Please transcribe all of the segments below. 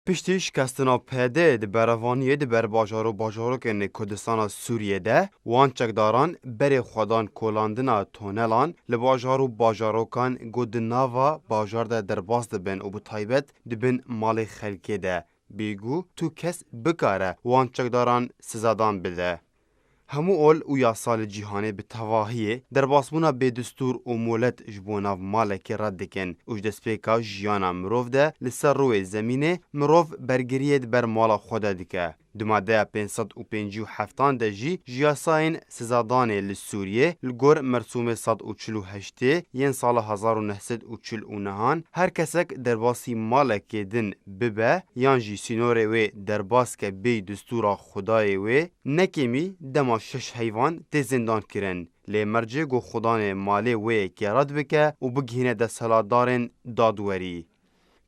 پشتی شکستنا پیده دی بروانیه دی بر باجارو که کردستان سوریه ده وان چکداران بری خودان کلاندنا تونلان لباجارو کان گود ناوا باجار ده درباس ده بین و بطایبت دی بین مال خلکه ده بیگو تو کس بکاره وان چکداران سزادان بده. همو اول و یاسال جیهانی به تواهیه در باسمونا به دستور و مولت جبونا مالک رد دکن اوج دسپیکا جیانا مروف ده لسر روی زمینه مروف برگرید بر مالا خود دکه. دماده 557 ده جیاساین سزادان لسوریه لگور مرسوم 148 ین سال 1949 هر کسک در باسی مالک دن ببه یان جی سینوره و در باس که بی دستور خدای و نکمی دما 6 حیوان ده زندان کرن لی مرجع گو خدان مالی و که رد بکه و بگهینه ده سلادارن دادوری.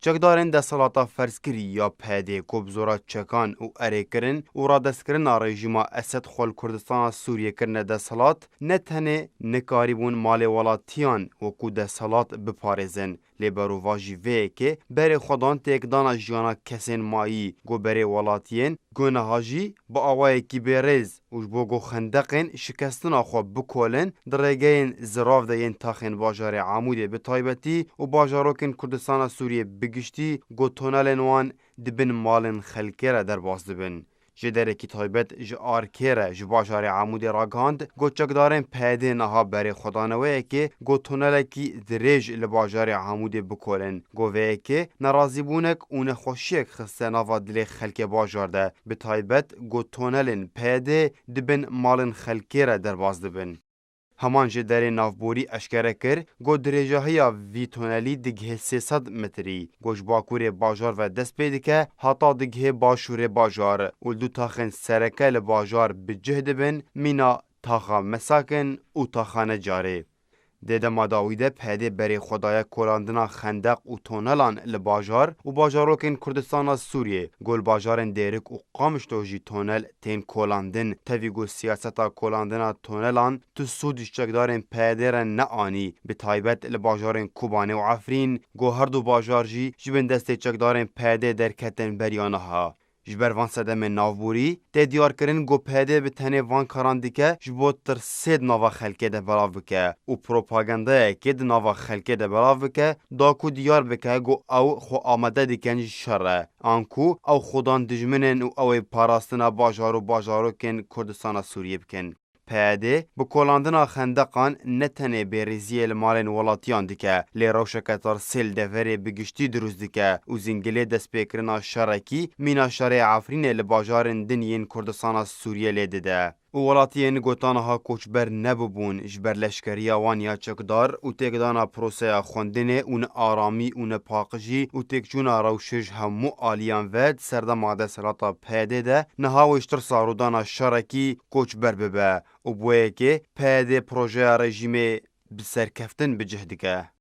چکدارن ده سلاتا فرزکری یا پیده کبزورا چکان و اره کرن و را دست کرن رژیما اسد خول کردستان سوریه کرن ده سلات نه تنه نکاریبون مال ولاتیان و کو ده سلات بپارزن لیبرو واجی وی که بره خودان تکدانا جیانا کسین مایی گو بره ولاتین گو نهاجی با آوای کی برز و جبو گو خندقین شکستن آخوا بکولن درگین زراف ده ین تاخین باجار عمودی به تایبتی و باجاروکن کردستان سوریه بگشتی گو تونلن وان دبن مالن خلکه را در باز دبن. جدره کی تایبت ج آرکره ج باجار عمودی راگاند گو چکدارن پیده نها بره خدانوه که گو تونل کی دریج لباجار عمودی بکولن گو وی که نرازی بونک اون خوشیک خسته نوا دل خلک باجار ده به تایبت گو تونلن پیده دبن مالن خلکه را در باز دبن. همان جدره نافبوری اشکره کر گو درجه وی تونلی دگه 300 متری گوش باکور باجار و دست پیده که حتا دگه باشور باجار و دو تاخن سرکه لباجار بجهد بن مینا تاخا مساکن و تاخانه جاره. دیده ماداویده پیده بری خدای کلاندنا خندق و تونلان لباجار و باجاروکن کردستان سوریه گل باجارن دیرک و قامشتوجی تونل تین کلاندن تاویگو سیاستا کلاندنا تونلان تو سودش چکدارن پیده رن نعانی به تایبت لباجارن کوبانه و عفرین گو هر دو باجار جی جبن دست چکدارن پیده درکتن بریانها. جبر وان سدم ناوبوری ته دیار کرن گو پیده به تنه وان کاراندیکه جبو تر سید نوا خلکه ده بلاو بکه و پروپاگنده که ده نوا خلکه ده بلاو بکه داکو دیار بکه گو او خو آمده دیکنج شره آنکو او خودان دجمنن و او پاراستنا باجارو کن کردستان سوریه بکن. پیاده با کلاندنا خندقان نتنه بریزی المالن ولاتیان دیکه لی روشکتار سیل دوره بگشتی دروز دیکه و زنگله دست پیکرنا شرکی مینا شرع عفرین لباجارن دنین کردستان سوریه لیده ده. و ولاتیان گوتانها کوچبر نبوبون جبر لشکریا وانیا چکدار و تکدانا پروسه خوندنه اون آرامی اون پاقجی و تکجونا روشش همو آلیان ود سرده ماده سلاتا پیده ده نهاوشتر سارودانا شرکی کوچبر ببه و بویه که پیده پروژه رژیم بسرکفتن بجهدگه.